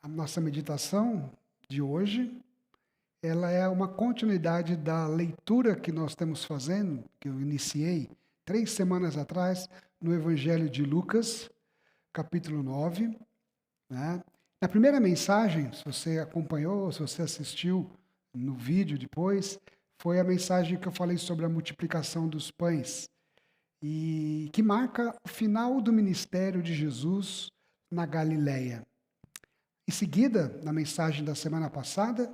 nossa meditação de hoje, ela é uma continuidade da leitura que nós estamos fazendo, que eu iniciei 3 semanas atrás, no Evangelho de Lucas, capítulo 9. Né? Na primeira mensagem, se você acompanhou, se você assistiu no vídeo depois, foi a mensagem que eu falei sobre a multiplicação dos pães, e que marca o final do ministério de Jesus na Galileia. Em seguida, na mensagem da semana passada,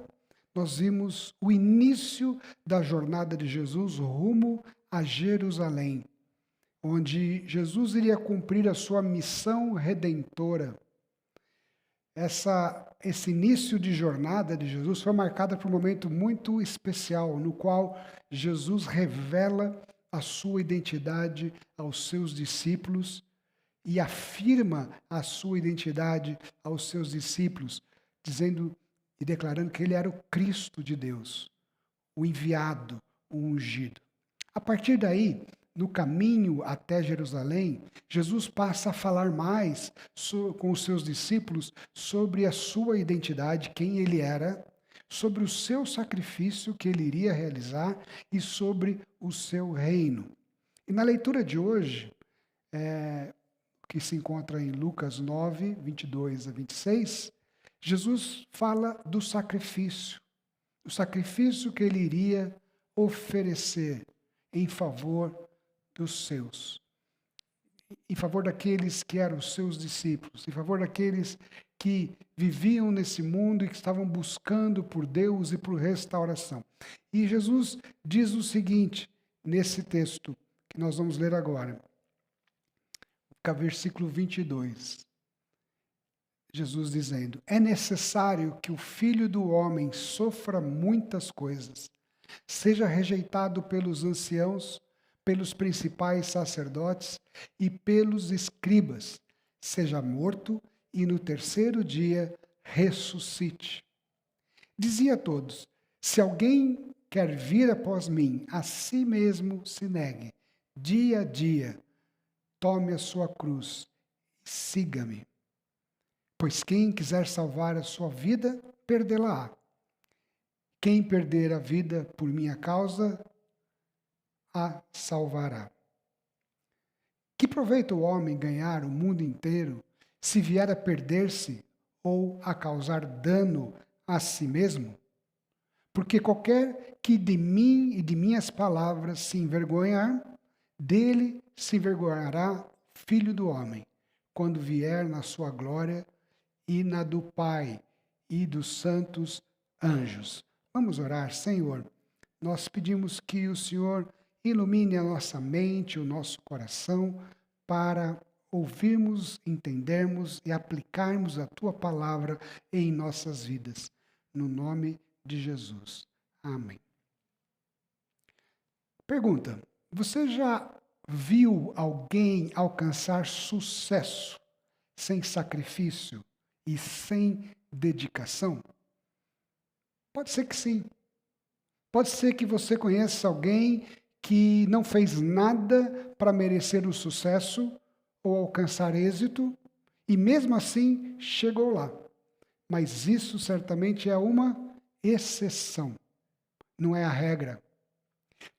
nós vimos o início da jornada de Jesus rumo a Jerusalém, onde Jesus iria cumprir a sua missão redentora. Esse início de jornada de Jesus foi marcado por um momento muito especial, no qual Jesus revela a sua identidade aos seus discípulos e afirma a sua identidade aos seus discípulos, dizendo e declarando que ele era o Cristo de Deus, o enviado, o ungido. A partir daí, no caminho até Jerusalém, Jesus passa a falar mais com os seus discípulos sobre a sua identidade, quem ele era, sobre o seu sacrifício que ele iria realizar e sobre o seu reino. E na leitura de hoje, que se encontra em Lucas 9, 22 a 26, Jesus fala do sacrifício, o sacrifício que ele iria oferecer em favor dos seus, em favor daqueles que eram os seus discípulos, em favor daqueles que viviam nesse mundo e que estavam buscando por Deus e por restauração. E Jesus diz o seguinte, nesse texto que nós vamos ler agora, versículo 22. Jesus dizendo: é necessário que o Filho do Homem sofra muitas coisas, seja rejeitado pelos anciãos, pelos principais sacerdotes e pelos escribas, seja morto e no terceiro dia ressuscite. Dizia a todos: se alguém quer vir após mim, a si mesmo se negue, dia a dia, tome a sua cruz e siga-me. Pois quem quiser salvar a sua vida, perdê-la-á. Quem perder a vida por minha causa, a salvará. Que proveita o homem ganhar o mundo inteiro, se vier a perder-se ou a causar dano a si mesmo? Porque qualquer que de mim e de minhas palavras se envergonhar, dele se envergonhará Filho do Homem, quando vier na sua glória e na do Pai e dos santos anjos. Vamos orar. Senhor, nós pedimos que o Senhor ilumine a nossa mente, o nosso coração, para ouvirmos, entendermos e aplicarmos a Tua palavra em nossas vidas. No nome de Jesus. Amém. Pergunta: você já viu alguém alcançar sucesso sem sacrifício e sem dedicação? Pode ser que sim. Pode ser que você conheça alguém que não fez nada para merecer o sucesso ou alcançar êxito e mesmo assim chegou lá. Mas isso certamente é uma exceção, não é a regra.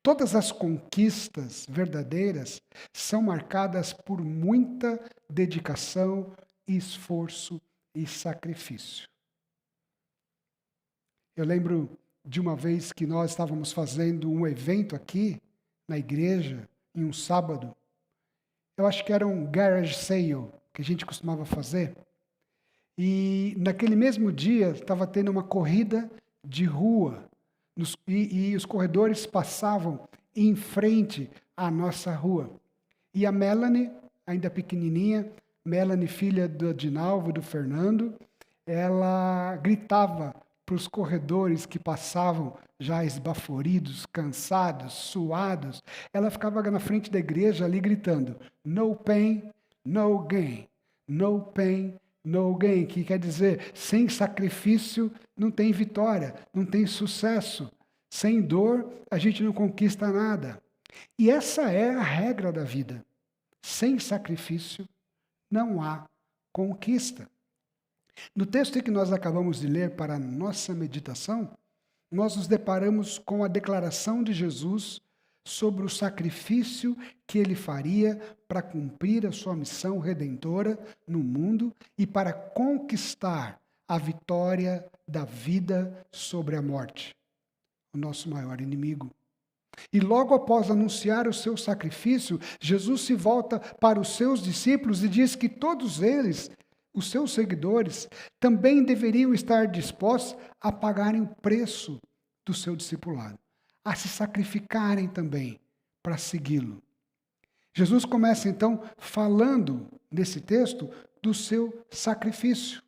Todas as conquistas verdadeiras são marcadas por muita dedicação, esforço e sacrifício. Eu lembro de uma vez que nós estávamos fazendo um evento aqui na igreja, em um sábado. Eu acho que era um garage sale que a gente costumava fazer. E naquele mesmo dia estava tendo uma corrida de rua. E os corredores passavam em frente à nossa rua. E a Melanie, ainda pequenininha, Melanie, filha do Adinalvo e do Fernando, ela gritava para os corredores que passavam já esbaforidos, cansados, suados. Ela ficava na frente da igreja ali gritando: no pain, no gain. No pain, no gain, que quer dizer, sem sacrifício não tem vitória, não tem sucesso. Sem dor, a gente não conquista nada. E essa é a regra da vida. Sem sacrifício, não há conquista. No texto que nós acabamos de ler para a nossa meditação, nós nos deparamos com a declaração de Jesus sobre o sacrifício que ele faria para cumprir a sua missão redentora no mundo e para conquistar a vitória da vida sobre a morte, o nosso maior inimigo. E logo após anunciar o seu sacrifício, Jesus se volta para os seus discípulos e diz que todos eles, os seus seguidores, também deveriam estar dispostos a pagarem o preço do seu discipulado, a se sacrificarem também para segui-lo. Jesus começa então falando nesse texto do seu sacrifício.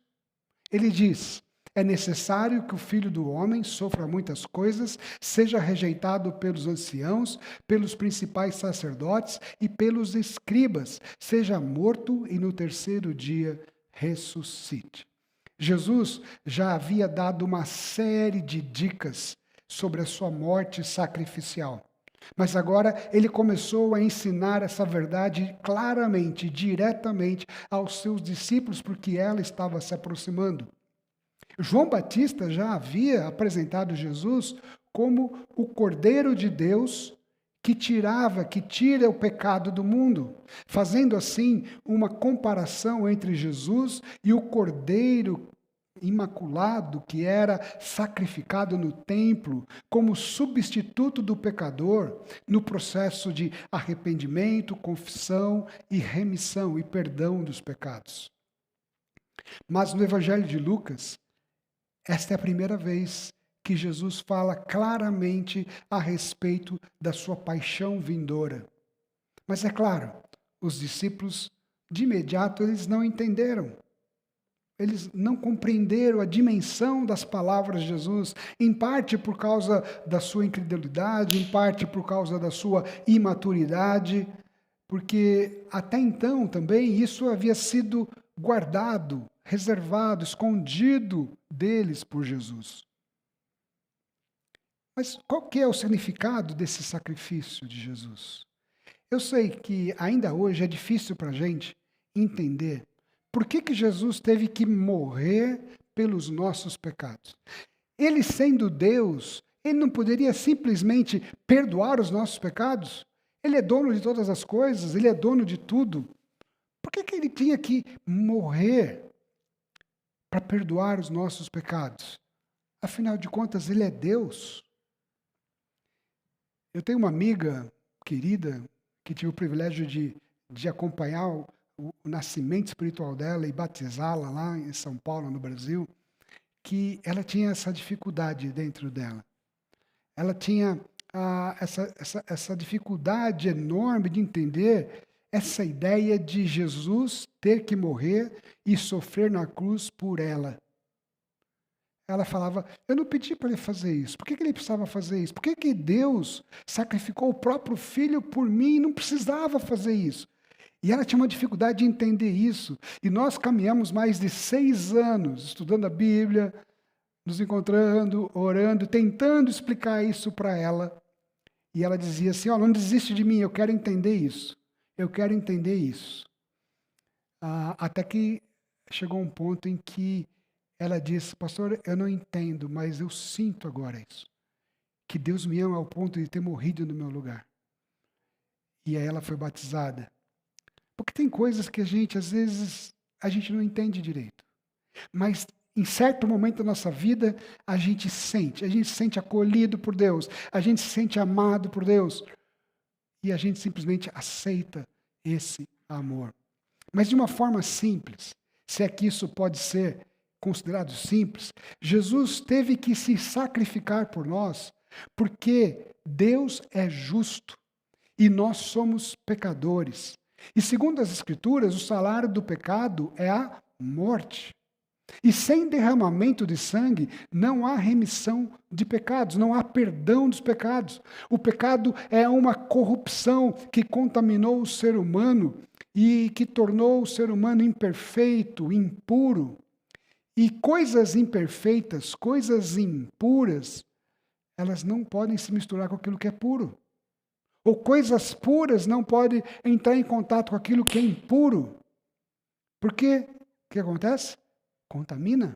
Ele diz: é necessário que o Filho do Homem sofra muitas coisas, seja rejeitado pelos anciãos, pelos principais sacerdotes e pelos escribas, seja morto e no terceiro dia ressuscite. Jesus já havia dado uma série de dicas sobre a sua morte sacrificial. Mas agora ele começou a ensinar essa verdade claramente, diretamente aos seus discípulos, porque ela estava se aproximando. João Batista já havia apresentado Jesus como o Cordeiro de Deus que tira o pecado do mundo, fazendo assim uma comparação entre Jesus e o Cordeiro imaculado que era sacrificado no templo como substituto do pecador no processo de arrependimento, confissão e remissão e perdão dos pecados. Mas no Evangelho de Lucas, esta é a primeira vez que Jesus fala claramente a respeito da sua paixão vindoura. Mas é claro, os discípulos de imediato eles não entenderam. Eles não compreenderam a dimensão das palavras de Jesus, em parte por causa da sua incredulidade, em parte por causa da sua imaturidade, porque até então também isso havia sido guardado, reservado, escondido deles por Jesus. Mas qual que é o significado desse sacrifício de Jesus? Eu sei que ainda hoje é difícil para a gente entender por que Jesus teve que morrer pelos nossos pecados. Ele sendo Deus, ele não poderia simplesmente perdoar os nossos pecados? Ele é dono de todas as coisas, ele é dono de tudo. Por que ele tinha que morrer para perdoar os nossos pecados? Afinal de contas, ele é Deus. Eu tenho uma amiga querida que tive o privilégio de acompanhar o nascimento espiritual dela e batizá-la lá em São Paulo, no Brasil, que ela tinha essa dificuldade dentro dela. Ela tinha essa dificuldade enorme de entender essa ideia de Jesus ter que morrer e sofrer na cruz por ela. Ela falava, eu não pedi para ele fazer isso. Por que ele precisava fazer isso? Por que Deus sacrificou o próprio filho por mim e não precisava fazer isso? E ela tinha uma dificuldade de entender isso. E nós caminhamos mais de 6 anos estudando a Bíblia, nos encontrando, orando, tentando explicar isso para ela. E ela dizia assim, não desiste de mim, eu quero entender isso. Eu quero entender isso. Até que chegou um ponto em que ela disse, pastor, eu não entendo, mas eu sinto agora isso. Que Deus me ama ao ponto de ter morrido no meu lugar. E aí ela foi batizada. Porque tem coisas que às vezes, a gente não entende direito. Mas em certo momento da nossa vida, a gente se sente acolhido por Deus, a gente se sente amado por Deus. E a gente simplesmente aceita esse amor. Mas de uma forma simples, se é que isso pode ser considerado simples, Jesus teve que se sacrificar por nós, porque Deus é justo e nós somos pecadores. E segundo as Escrituras, o salário do pecado é a morte. E sem derramamento de sangue, não há remissão de pecados, não há perdão dos pecados. O pecado é uma corrupção que contaminou o ser humano e que tornou o ser humano imperfeito, impuro. E coisas imperfeitas, coisas impuras, elas não podem se misturar com aquilo que é puro. Ou coisas puras não podem entrar em contato com aquilo que é impuro. Porque o que acontece? contamina.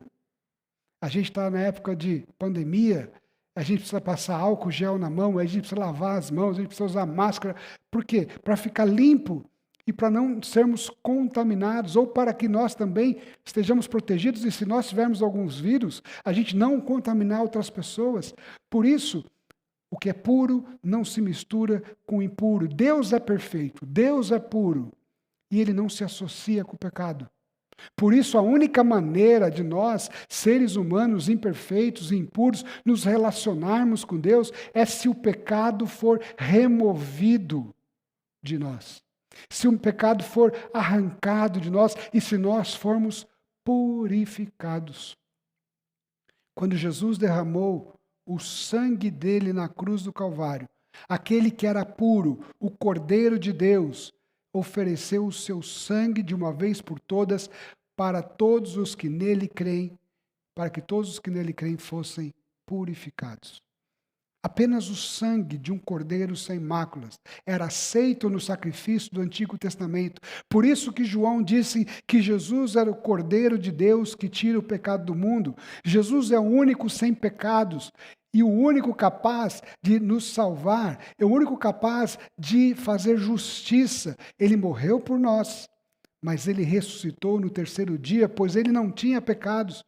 A gente está na época de pandemia, a gente precisa passar álcool gel na mão, a gente precisa lavar as mãos, a gente precisa usar máscara. Por quê? Para ficar limpo e para não sermos contaminados, ou para que nós também estejamos protegidos e se nós tivermos alguns vírus, a gente não contaminar outras pessoas. Por isso, o que é puro não se mistura com o impuro. Deus é perfeito, Deus é puro e Ele não se associa com o pecado. Por isso, a única maneira de nós, seres humanos imperfeitos e impuros, nos relacionarmos com Deus é se o pecado for removido de nós. Se o pecado for arrancado de nós e se nós formos purificados. Quando Jesus derramou o sangue dele na cruz do Calvário, aquele que era puro, o Cordeiro de Deus, ofereceu o seu sangue de uma vez por todas para todos os que nele creem, para que todos os que nele creem fossem purificados. Apenas o sangue de um cordeiro sem máculas era aceito no sacrifício do Antigo Testamento. Por isso que João disse que Jesus era o Cordeiro de Deus que tira o pecado do mundo. Jesus é o único sem pecados e o único capaz de nos salvar, é o único capaz de fazer justiça. Ele morreu por nós, mas ele ressuscitou no terceiro dia, pois ele não tinha pecados.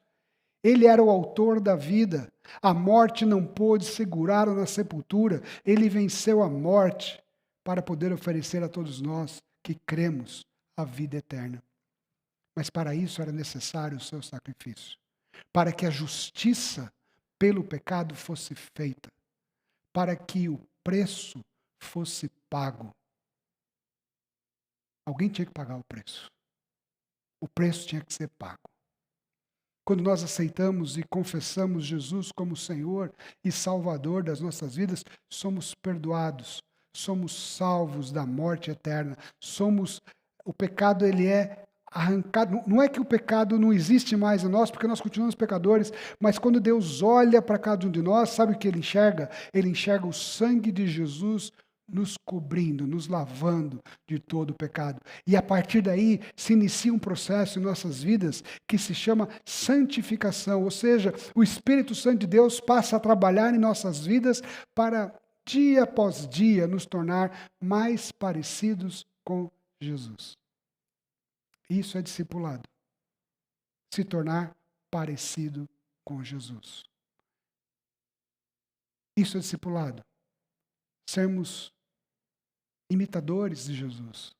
Ele era o autor da vida. A morte não pôde segurá-lo na sepultura. Ele venceu a morte para poder oferecer a todos nós que cremos a vida eterna. Mas para isso era necessário o seu sacrifício, para que a justiça pelo pecado fosse feita, para que o preço fosse pago. Alguém tinha que pagar o preço. O preço tinha que ser pago. Quando nós aceitamos e confessamos Jesus como Senhor e Salvador das nossas vidas, somos perdoados, somos salvos da morte eterna. O pecado ele é arrancado. Não é que o pecado não existe mais em nós, porque nós continuamos pecadores, mas quando Deus olha para cada um de nós, sabe o que Ele enxerga? Ele enxerga o sangue de Jesus nos cobrindo, nos lavando de todo o pecado. E a partir daí se inicia um processo em nossas vidas que se chama santificação, ou seja, o Espírito Santo de Deus passa a trabalhar em nossas vidas para, dia após dia, nos tornar mais parecidos com Jesus. Isso é discipulado. Se tornar parecido com Jesus. Isso é discipulado. Sermos imitadores de Jesus.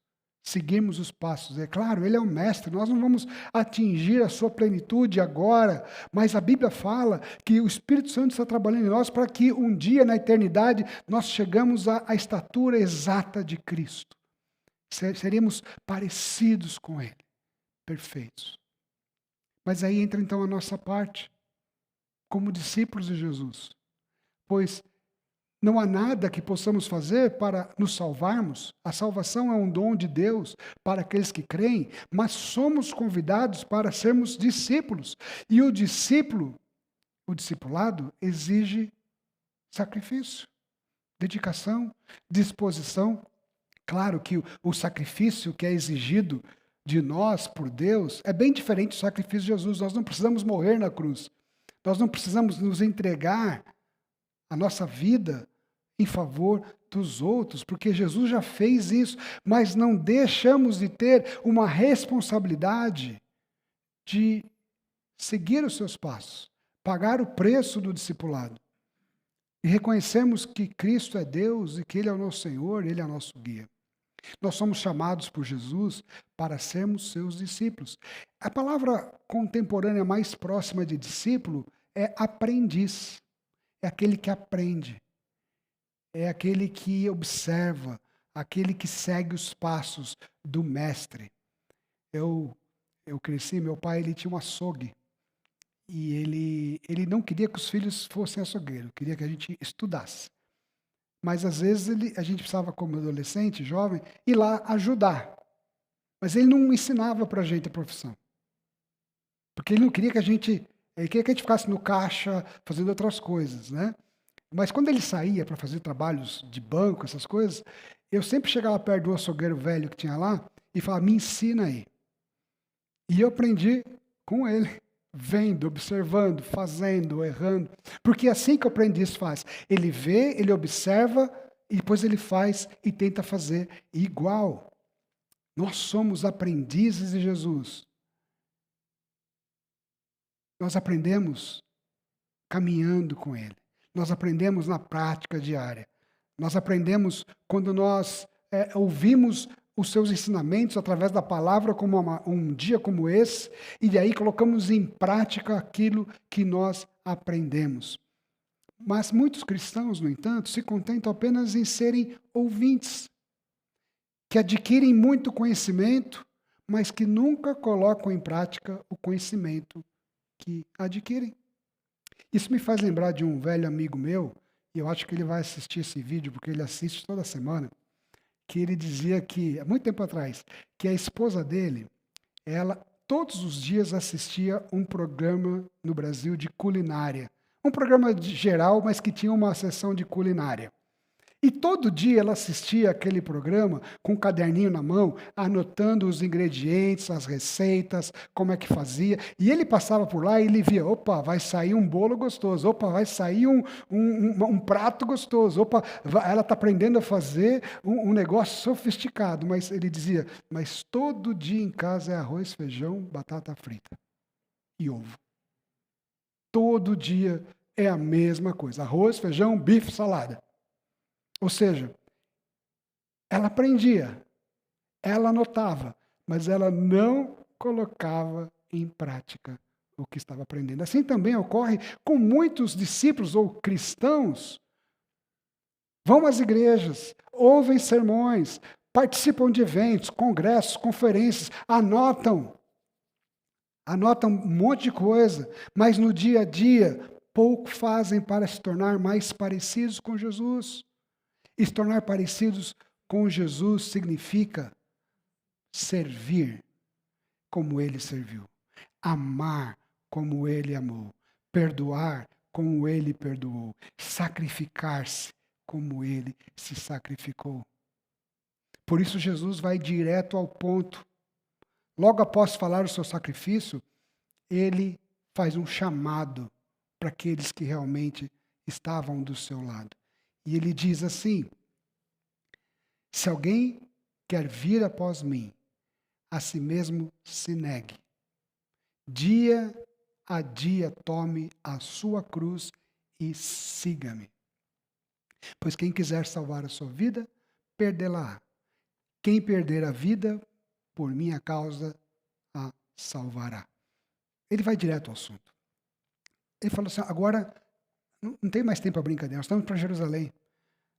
Seguirmos os passos. É claro, Ele é o mestre. Nós não vamos atingir a sua plenitude agora, mas a Bíblia fala que o Espírito Santo está trabalhando em nós para que um dia, na eternidade, nós chegamos à estatura exata de Cristo. Seremos parecidos com Ele, perfeitos. Mas aí entra então a nossa parte, como discípulos de Jesus. Pois não há nada que possamos fazer para nos salvarmos. A salvação é um dom de Deus para aqueles que creem, mas somos convidados para sermos discípulos. E o discipulado, exige sacrifício, dedicação, disposição. Claro que o sacrifício que é exigido de nós por Deus é bem diferente do sacrifício de Jesus. Nós não precisamos morrer na cruz. Nós não precisamos nos entregar a nossa vida em favor dos outros, porque Jesus já fez isso, mas não deixamos de ter uma responsabilidade de seguir os seus passos, pagar o preço do discipulado. E reconhecemos que Cristo é Deus e que Ele é o nosso Senhor, Ele é nosso guia. Nós somos chamados por Jesus para sermos seus discípulos. A palavra contemporânea mais próxima de discípulo é aprendiz. É aquele que aprende. É aquele que observa, aquele que segue os passos do mestre. Eu cresci, meu pai ele tinha um açougue. E ele não queria que os filhos fossem açougueiros, queria que a gente estudasse. Mas às vezes a gente precisava, como adolescente, jovem, ir lá ajudar. Mas ele não ensinava para a gente a profissão. Porque ele não queria que ele queria que a gente ficasse no caixa fazendo outras coisas, né? Mas quando ele saía para fazer trabalhos de banco, essas coisas, eu sempre chegava perto do açougueiro velho que tinha lá e falava, me ensina aí. E eu aprendi com ele. vendo, observando, fazendo, errando. Porque é assim que o aprendiz faz. Ele vê, ele observa, e depois ele faz e tenta fazer igual. Nós somos aprendizes de Jesus. Nós aprendemos caminhando com Ele. Nós aprendemos na prática diária. Nós aprendemos quando nós ouvimos os seus ensinamentos através da palavra, como um dia como esse, e daí colocamos em prática aquilo que nós aprendemos. Mas muitos cristãos, no entanto, se contentam apenas em serem ouvintes, que adquirem muito conhecimento, mas que nunca colocam em prática o conhecimento que adquirem. Isso me faz lembrar de um velho amigo meu, e eu acho que ele vai assistir esse vídeo, porque ele assiste toda semana, que ele dizia que, há muito tempo atrás, que a esposa dele, ela todos os dias assistia um programa no Brasil de culinária. Um programa geral, mas que tinha uma sessão de culinária. E todo dia ela assistia aquele programa com um caderninho na mão, anotando os ingredientes, as receitas, como é que fazia. E ele passava por lá e ele via, opa, vai sair um bolo gostoso, opa, vai sair um prato gostoso, opa, ela está aprendendo a fazer um negócio sofisticado. Mas ele dizia, mas todo dia em casa é arroz, feijão, batata frita e ovo. Todo dia é a mesma coisa, arroz, feijão, bife, salada. Ou seja, ela aprendia, ela anotava, mas ela não colocava em prática o que estava aprendendo. Assim também ocorre com muitos discípulos ou cristãos. Vão às igrejas, ouvem sermões, participam de eventos, congressos, conferências, anotam um monte de coisa, mas no dia a dia pouco fazem para se tornar mais parecidos com Jesus. E se tornar parecidos com Jesus significa servir como Ele serviu, amar como Ele amou, perdoar como Ele perdoou, sacrificar-se como Ele se sacrificou. Por isso Jesus vai direto ao ponto. Logo após falar o seu sacrifício, Ele faz um chamado para aqueles que realmente estavam do seu lado. E ele diz assim, se alguém quer vir após mim, a si mesmo se negue. Dia a dia tome a sua cruz e siga-me. Pois quem quiser salvar a sua vida, perdê-la-á. Quem perder a vida, por minha causa, a salvará. Ele vai direto ao assunto. Ele fala assim, agora não tem mais tempo para brincadeira, nós estamos para Jerusalém.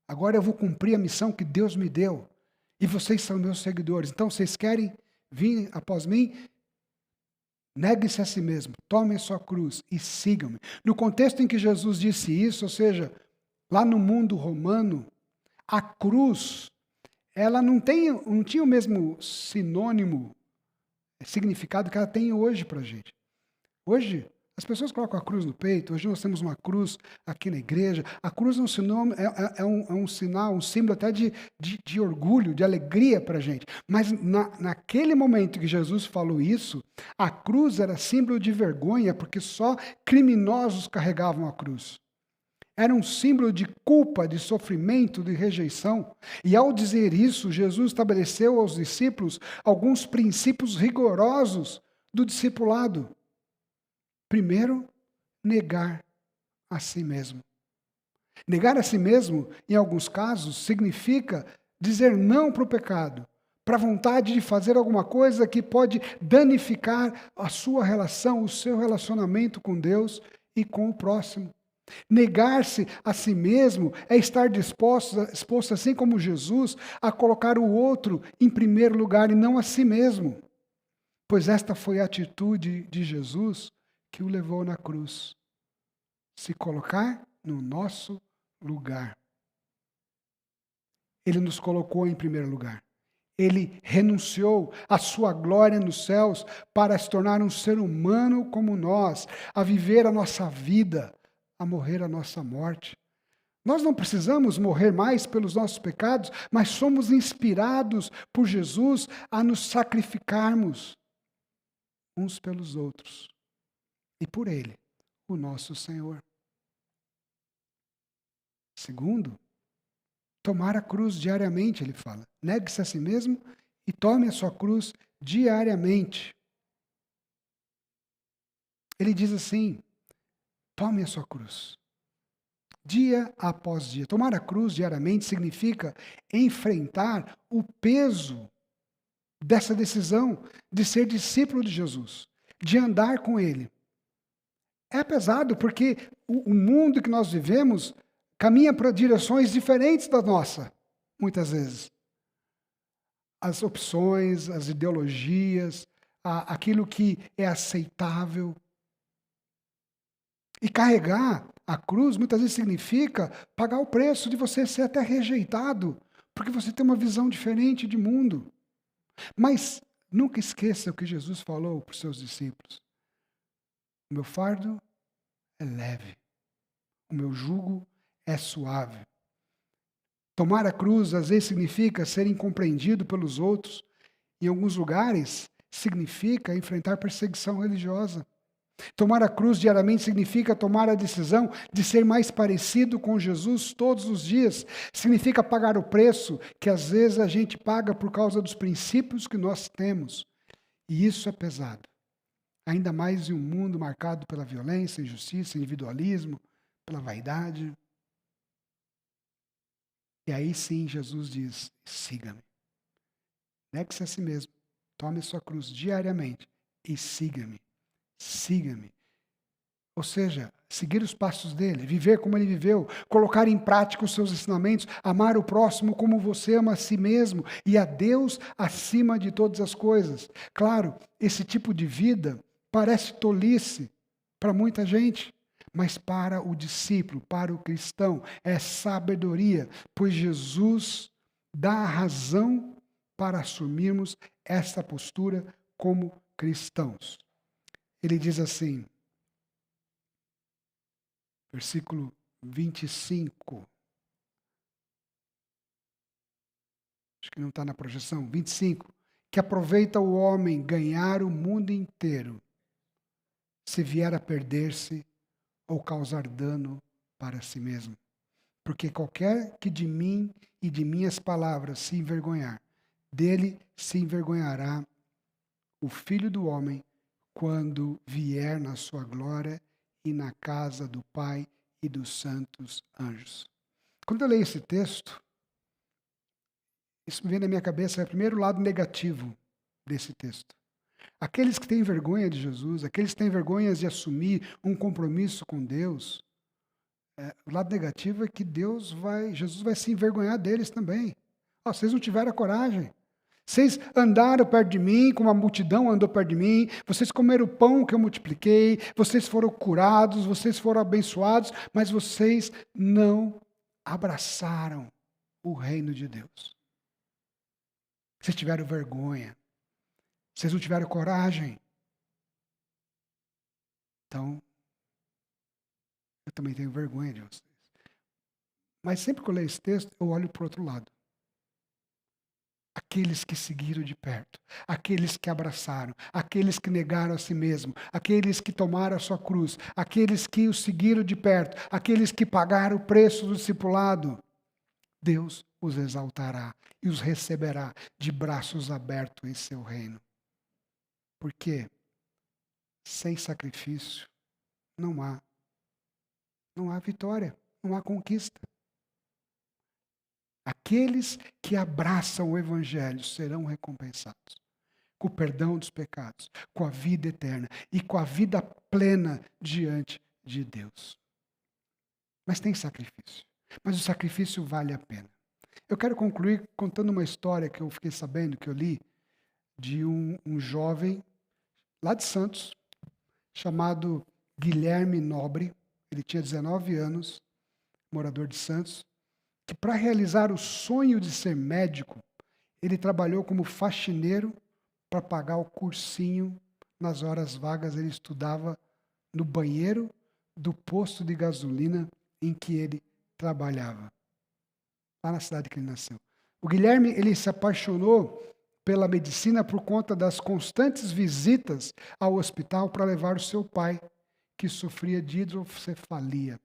Agora eu vou cumprir a missão que Deus me deu. E vocês são meus seguidores. Então, vocês querem vir após mim? Negue-se a si mesmo, tomem sua cruz e sigam-me. No contexto em que Jesus disse isso, ou seja, lá no mundo romano, a cruz, ela não tinha o mesmo sinônimo, significado que ela tem hoje para a gente. Hoje, as pessoas colocam a cruz no peito, hoje nós temos uma cruz aqui na igreja. A cruz é um sinal, um símbolo até de orgulho, de alegria para a gente. Mas naquele momento que Jesus falou isso, a cruz era símbolo de vergonha, porque só criminosos carregavam a cruz. Era um símbolo de culpa, de sofrimento, de rejeição. E ao dizer isso, Jesus estabeleceu aos discípulos alguns princípios rigorosos do discipulado. Primeiro, negar a si mesmo. Negar a si mesmo, em alguns casos, significa dizer não para o pecado, para a vontade de fazer alguma coisa que pode danificar a sua relação, o seu relacionamento com Deus e com o próximo. Negar-se a si mesmo é estar disposto, assim como Jesus, a colocar o outro em primeiro lugar e não a si mesmo. Pois esta foi a atitude de Jesus que o levou na cruz. Se colocar no nosso lugar. Ele nos colocou em primeiro lugar. Ele renunciou à sua glória nos céus para se tornar um ser humano como nós, a viver a nossa vida, a morrer a nossa morte. Nós não precisamos morrer mais pelos nossos pecados, mas somos inspirados por Jesus a nos sacrificarmos uns pelos outros. e por ele, o nosso Senhor. Segundo, tomar a cruz diariamente, ele fala. Negue-se a si mesmo e tome a sua cruz diariamente. Ele diz assim: tome a sua cruz. Dia após dia. Tomar a cruz diariamente significa enfrentar o peso dessa decisão de ser discípulo de Jesus, de andar com Ele. É pesado porque o mundo que nós vivemos caminha para direções diferentes da nossa, muitas vezes. As opções, as ideologias, aquilo que é aceitável. E carregar a cruz muitas vezes significa pagar o preço de você ser até rejeitado, porque você tem uma visão diferente de mundo. Mas nunca esqueça o que Jesus falou para os seus discípulos. O meu fardo é leve, o meu jugo é suave. Tomar a cruz às vezes significa ser incompreendido pelos outros. Em alguns lugares significa enfrentar perseguição religiosa. Tomar a cruz diariamente significa tomar a decisão de ser mais parecido com Jesus todos os dias. Significa pagar o preço que às vezes a gente paga por causa dos princípios que nós temos. E isso é pesado. Ainda mais em um mundo marcado pela violência, injustiça, individualismo, pela vaidade. E aí sim Jesus diz: siga-me. Negue-se a si mesmo. Tome a sua cruz diariamente e siga-me. Siga-me. Ou seja, seguir os passos dele, viver como ele viveu, colocar em prática os seus ensinamentos, amar o próximo como você ama a si mesmo e a Deus acima de todas as coisas. Claro, esse tipo de vida parece tolice para muita gente, mas para o discípulo, para o cristão, é sabedoria, pois Jesus dá a razão para assumirmos essa postura como cristãos. Ele diz assim, versículo 25. Acho que não está na projeção. 25. Que aproveita o homem ganhar o mundo inteiro, se vier a perder-se ou causar dano para si mesmo. Porque qualquer que de mim e de minhas palavras se envergonhar, dele se envergonhará o Filho do Homem, quando vier na sua glória e na casa do Pai e dos santos anjos. Quando eu leio esse texto, isso me vem na minha cabeça, é o primeiro lado negativo desse texto. Aqueles que têm vergonha de Jesus, aqueles que têm vergonha de assumir um compromisso com Deus, o lado negativo é que Jesus vai se envergonhar deles também. Vocês não tiveram a coragem. Vocês andaram perto de mim, como a multidão andou perto de mim, vocês comeram o pão que eu multipliquei, vocês foram curados, vocês foram abençoados, mas vocês não abraçaram o reino de Deus. Vocês tiveram vergonha, vocês não tiveram coragem. Então, eu também tenho vergonha de vocês. Mas sempre que eu leio esse texto, eu olho para o outro lado. Aqueles que seguiram de perto, aqueles que abraçaram, aqueles que negaram a si mesmo, aqueles que tomaram a sua cruz, aqueles que o seguiram de perto, aqueles que pagaram o preço do discipulado, Deus os exaltará e os receberá de braços abertos em seu reino. Porque sem sacrifício não há vitória, não há conquista. Aqueles que abraçam o Evangelho serão recompensados com o perdão dos pecados, com a vida eterna e com a vida plena diante de Deus. Mas tem sacrifício. Mas o sacrifício vale a pena. Eu quero concluir contando uma história que eu fiquei sabendo, que eu li, de um jovem lá de Santos, chamado Guilherme Nobre. Ele tinha 19 anos, morador de Santos, que para realizar o sonho de ser médico, ele trabalhou como faxineiro para pagar o cursinho. Nas horas vagas ele estudava no banheiro do posto de gasolina em que ele trabalhava, lá na cidade que ele nasceu. O Guilherme, ele se apaixonou pela medicina por conta das constantes visitas ao hospital para levar o seu pai, que sofria de hidrocefalia.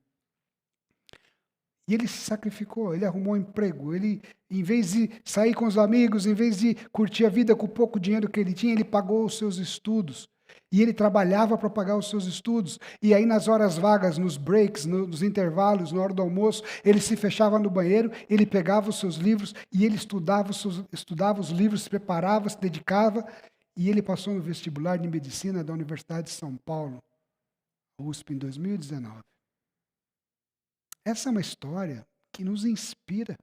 E ele se sacrificou, ele arrumou um emprego, ele, em vez de sair com os amigos, em vez de curtir a vida com o pouco dinheiro que ele tinha, ele pagou os seus estudos. E ele trabalhava para pagar os seus estudos. E aí nas horas vagas, nos breaks, nos intervalos, na hora do almoço, ele se fechava no banheiro, ele pegava os seus livros e ele estudava os livros, se preparava, se dedicava. E ele passou no vestibular de medicina da Universidade de São Paulo, USP, em 2019. Essa é uma história que nos inspira.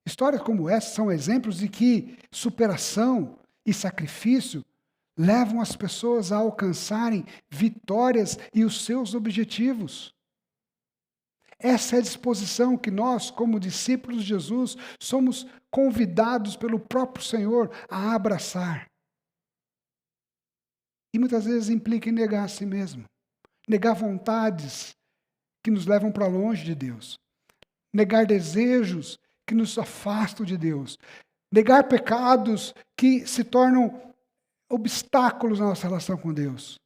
Histórias como essa são exemplos de que superação e sacrifício levam as pessoas a alcançarem vitórias e os seus objetivos. Essa é a disposição que nós, como discípulos de Jesus, somos convidados pelo próprio Senhor a abraçar. E muitas vezes implica em negar a si mesmo, negar vontades que nos levam para longe de Deus, negar desejos que nos afastam de Deus, negar pecados que se tornam obstáculos na nossa relação com Deus,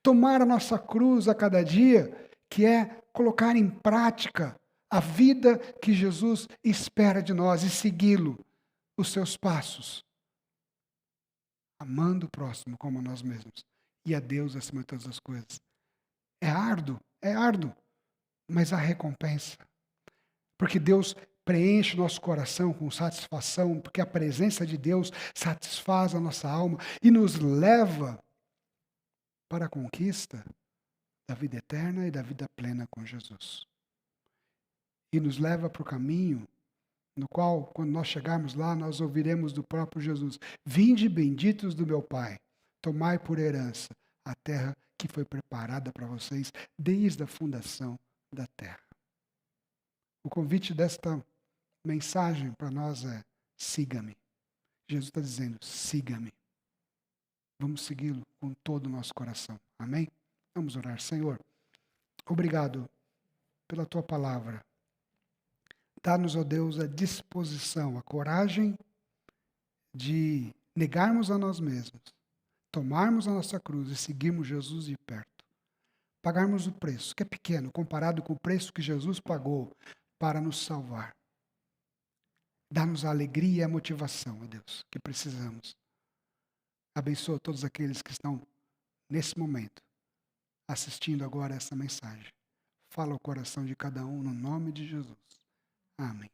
tomar a nossa cruz a cada dia, que é colocar em prática a vida que Jesus espera de nós e segui-lo, os seus passos, amando o próximo como a nós mesmos e a Deus acima de todas as coisas. É árduo, mas há recompensa. Porque Deus preenche o nosso coração com satisfação, porque a presença de Deus satisfaz a nossa alma e nos leva para a conquista da vida eterna e da vida plena com Jesus. E nos leva para o caminho no qual, quando nós chegarmos lá, nós ouviremos do próprio Jesus: vinde benditos do meu Pai, tomai por herança a terra que foi preparada para vocês desde a fundação da terra. O convite desta mensagem para nós é: siga-me. Jesus está dizendo: siga-me. Vamos segui-lo com todo o nosso coração. Amém? Vamos orar. Senhor, obrigado pela tua palavra. Dá-nos, ó Deus, a disposição, a coragem de negarmos a nós mesmos, tomarmos a nossa cruz e seguirmos Jesus de perto. Pagarmos o preço, que é pequeno, comparado com o preço que Jesus pagou para nos salvar. Dá-nos a alegria e a motivação, ó Deus, que precisamos. Abençoa todos aqueles que estão, nesse momento, assistindo agora essa mensagem. Fala o coração de cada um, no nome de Jesus. Amém.